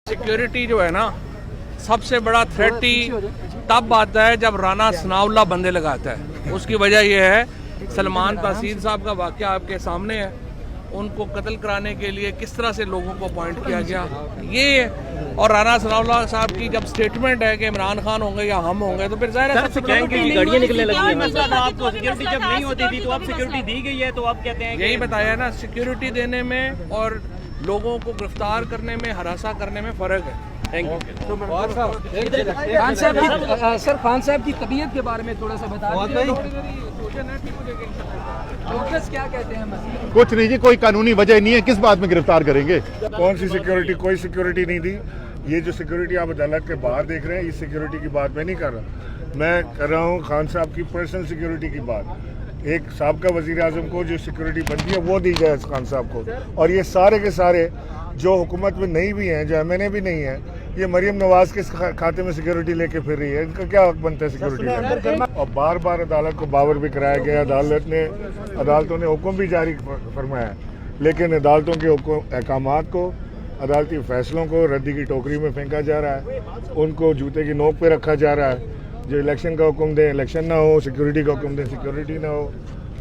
Security जो है ना, सबसे बड़ा थ्रेट ही तब आता है जब राना सनाउल्लाह बंदे लगाता है। उसकी वजह यह है, सलमान तहसीन साहब का वाक़या आपके सामने है। उनको कत्ल कराने के लिए किस तरह से लोगों को अपॉइंट किया गया ये है। और राना सनाउल्लाह साहब की जब स्टेटमेंट है कि इमरान खान होंगे या हम होंगे, तो फिर जाहिर है गाड़ियां निकलने लगी हैं। आपको सिक्योरिटी जब नहीं होती थी तो अब सिक्योरिटी दी गई है, तो आप कहते हैं यही बताया ना, सिक्योरिटी देने में और लोगों को गिरफ्तार करने में, हरासा करने में फ़र्क है। Thank you. खान साहब की तबीयत के बारे में थोड़ा सा बता डॉक्टर्स क्या कहते हैं? कुछ नहीं जी, कोई कानूनी वजह नहीं है, किस बात में गिरफ्तार करेंगे? कौन सी सिक्योरिटी? कोई सिक्योरिटी नहीं दी। ये जो सिक्योरिटी आप अदालत के बाहर देख रहे हैं, इस सिक्योरिटी की बात मैं नहीं कर रहा। मैं कर रहा हूँ खान साहब की पर्सनल सिक्योरिटी की बात। एक साबका वजीर आजम को जो सिक्योरिटी बनती है वो दी जाए खान साहब को। और ये सारे के सारे जो हुकूमत में नहीं भी हैं, जो MNA भी नहीं है, ये मरियम नवाज के खाते में सिक्योरिटी लेके फिर रही है। इनका क्या हक बनता है सिक्योरिटी? और बार बार अदालत को बावर भी कराया गया। अदालतों ने हुक्म भी जारी फरमाया, लेकिन अदालतों के अहकामात को, अदालती फैसलों को रद्दी की टोकरी में फेंका जा रहा है। उनको जूते की नोक पे रखा जा रहा है। जो इलेक्शन का हुक्म दे इलेक्शन ना हो, सिक्योरिटी का हुक्म दे सिक्योरिटी ना हो।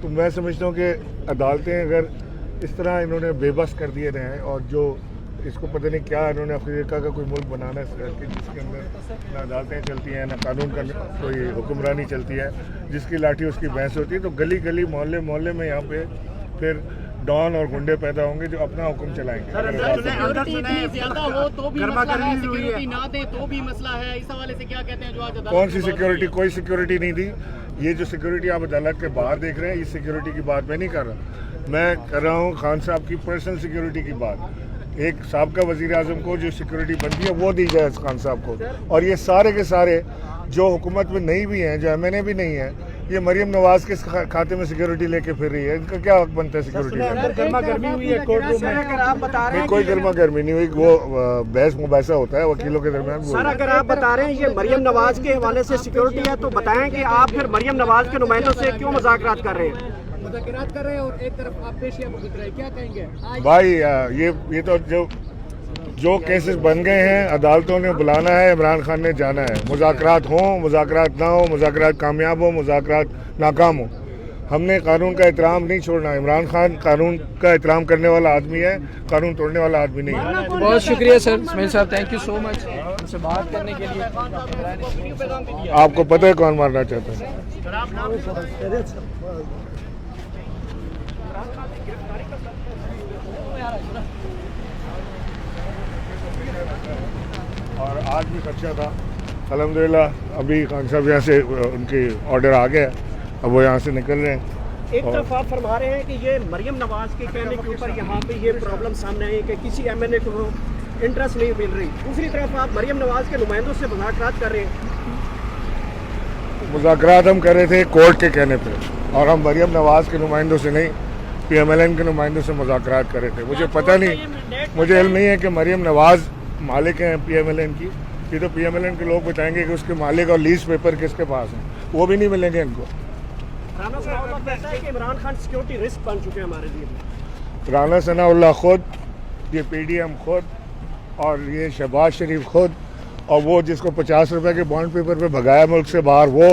तो मैं समझता हूँ कि अदालतें अगर इस तरह इन्होंने बेबस कर दिए हैं, और जो इसको पता नहीं क्या इन्होंने अफ्रीका का कोई मुल्क बनाना है जिसके अंदर ना अदालतें चलती हैं, ना कानून का कोई हुक्मरानी चलती है, जिसकी लाठी उसकी भैंस होती है। तो गली गली मोहल्ले मोहल्ले में यहाँ पे फिर डॉन और गुंडे पैदा होंगे जो अपना हुक्म चलाएंगे। कौन सी सिक्योरिटी? कोई सिक्योरिटी नहीं दी। ये जो सिक्योरिटी आप अदालत के बाहर देख रहे हैं, इस सिक्योरिटी की बात मैं नहीं कर रहा। मैं कर रहा हूँ खान साहब की पर्सनल सिक्योरिटी की बात। एक साबका वजीर आजम को जो सिक्योरिटी बनती है वो दी जाए खान साहब को। और ये सारे के सारे जो हुकूमत में नहीं भी हैं, जो MNA भी नहीं है, ये मरियम नवाज के खाते में सिक्योरिटी लेके फिर रही है। इनका क्या हक बनता है सिक्योरिटी का? गर्मा गर्मी हुई है कोर्ट रूम में, अगर आप बता रहे हैं कोई गर्मा गर्मी नहीं हुई। वो बहस मुबासा होता है वकीलों के दरमियान। सर, अगर आप बता रहे हैं ये मरियम नवाज के हवाले से सिक्योरिटी है, तो बताएं कि आप फिर मरियम नवाज के नुमाइंदों से क्यों मुज़ाकरात कर रहे हैं? मुज़ाकरात कर रहे हैं और एक तरफ आप पेशिया भुगत रहे हैं, क्या कहेंगे भाई? ये तो जो केसेस बन गए हैं, अदालतों ने बुलाना है, इमरान खान ने जाना है। मुज़ाकरात हो, मुज़ाकरात ना हो, मुज़ाकरात कामयाब हो, मुज़ाकरात नाकाम हो, हमने कानून का एहतराम नहीं छोड़ना। इमरान खान कानून का एहतराम करने वाला आदमी है, कानून तोड़ने वाला आदमी नहीं है। बहुत शुक्रिया सर इस्माइल साहब, थैंक यू सो मच हमसे बात करने के लिए। आपको पता है कौन मारना चाहता है? और आज भी खर्चा था। अल्हम्दुलिल्लाह अभी खान साहब यहाँ से उनके ऑर्डर आ गया, अब वो यहाँ से निकल रहे हैं। एक तरफ आप फरमा रहे हैं कि ये मरियम नवाज के कहने के ऊपर यहाँ पे ये प्रॉब्लम सामने आई कि किसी MNA को इंटरेस्ट नहीं मिल रही, दूसरी तरफ आप मरियम नवाज के नुमाइंदों से मुज़ाकरात कर रहे हैं। मुज़ाकरात हम कर रहे थे कोर्ट के कहने पे, और हम मरियम नवाज के नुमाइंदों से नहीं, PMLN के नुमाइंदों से मुज़ाकरात कर रहे थे। मुझे पता नहीं, मुझे इल्म नहीं है कि मरियम नवाज मालिक हैं PMLN की। ये तो PMLN के लोग बताएंगे कि उसके मालिक और लीज पेपर किसके पास हैं, वो भी नहीं मिलेंगे इनको। राना सनाउल्लाह कहता है कि इमरान खान सिक्योरिटी रिस्क बन चुके हैं हमारे लिए। राना सनाउल्लाह खुद, ये PDM खुद, और ये शहबाज शरीफ खुद, और वो जिसको 50 रुपए के बॉन्ड पेपर पे भगाया मुल्क से बाहर वो,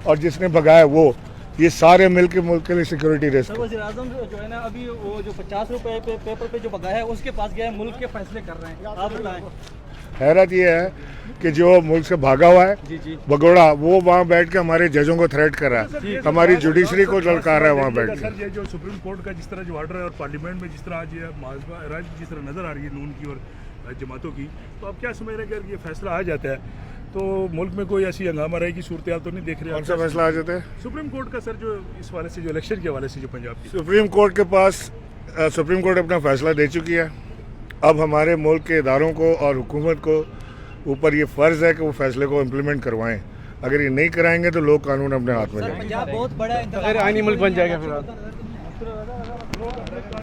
और जिसने भगाया वो, ये सारे मिलके मुल्क के लिए सिक्योरिटी रिस्क। वज़ीर आज़म जो है ना, अभी वो जो 50 रुपए पे पेपर पे जो भगाया है उसके पास गया है, मुल्क के फैसले कर रहे हैं, आप बताएं। हैरत ये है कि जो मुल्क से भागा हुआ है भगोड़ा, वो वहाँ बैठ के हमारे जजों को थ्रेट कर रहा है, हमारी जुडिशरी को ललकार रहा है वहाँ बैठ के। सर, ये जो सुप्रीम कोर्ट का जिस तरह जो ऑर्डर है और पार्लियामेंट में जिस तरह आज ये राज जिस तरह नज़र आ रही है नून की और जमातों की, तो आप क्या समझ रहे हैं कि अगर ये फैसला आ जाता है तो मुल्क में कोई ऐसी हंगामा रहेगी सूरत हाल तो नहीं देख रहे? कौन सा फैसला आ जाता है? सुप्रीम कोर्ट का सर, जो इस वाले से जो इलेक्शन के हवाले से जो पंजाब की सुप्रीम कोर्ट के पास, सुप्रीम कोर्ट अपना फैसला दे चुकी है। अब हमारे मुल्क के इदारों को और हुकूमत को ऊपर ये फ़र्ज़ है कि वो फैसले को इम्प्लीमेंट करवाएं। अगर ये नहीं कराएंगे तो लोग कानून अपने हाथ में लेंगे। पंजाब बहुत बड़ा आईनी मुल्क बन जाएगा फिर।